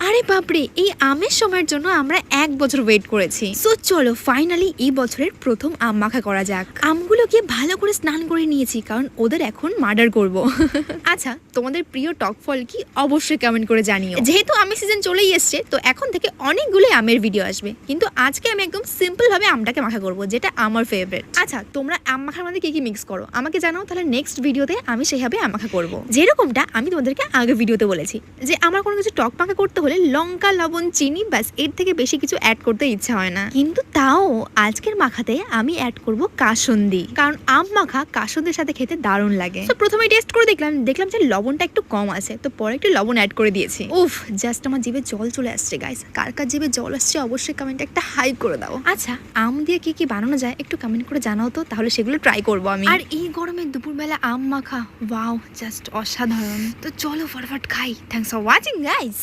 আরে বাপরে, এই আমের সময়ের জন্য আমরা 1 বছর ওয়েট করেছি। সো চলো ফাইনালি এই বছরের প্রথম আম মাখা করা যাক। আমগুলোকে ভালো করে স্নান করে নিয়েছি, কারণ ওদের এখন মার্ডার করব। আচ্ছা, তোমাদের প্রিয় টক ফল কি অবশ্যই কমেন্ট করে জানিও। যেহেতু আমের সিজন চলেই এসছে, তো এখন থেকে অনেকগুলো আমের ভিডিও আসবে, কিন্তু আজকে আমি একদম সিম্পল ভাবে আমটাকে মাখা করব, যেটা আমার ফেভারিট। আচ্ছা, তোমরা আম মাখার মধ্যে কি কি মিক্স করো আমাকে জানাও, তাহলে নেক্সট ভিডিওতে আমি সেইভাবে আম মাখা করব। যেরকমটা আমি তোমাদেরকে আগে ভিডিওতে বলেছি যে আমার কোনো কিছু টক মাখা করতে হলে লঙ্কা, লবণ, চিনি, ব্যাস, এর থেকে বেশি কিছু অ্যাড করতে ইচ্ছা হয় না। কিন্তু তাও আজকের মাখাতে আমি অ্যাড করব কাসুন্দি, কারণ আম মাখা কাসুন্দির সাথে খেতে দারুণ লাগে। তো প্রথমে টেস্ট করে দেখলাম যে লবণটা একটু কম আছে, তো পরে একটু লবণ অ্যাড করে দিয়েছি। উফ, জাস্ট আমার জিভে জল চলে আসছে গাইস। কার কার জিভে জল আসছে অবশ্যই কমেন্টে একটা হাই করে দাও। আচ্ছা, আম দিয়ে কি কি বানানো যায় একটু কমেন্ট করে জানাও তো, তাহলে সেগুলো ট্রাই করবো আমি। আর এই গরমে দুপুরবেলা আম মাখা, ওয়াও, জাস্ট অসাধারণ। তো চলো ফটাফট খাই। Thanks for watching guys.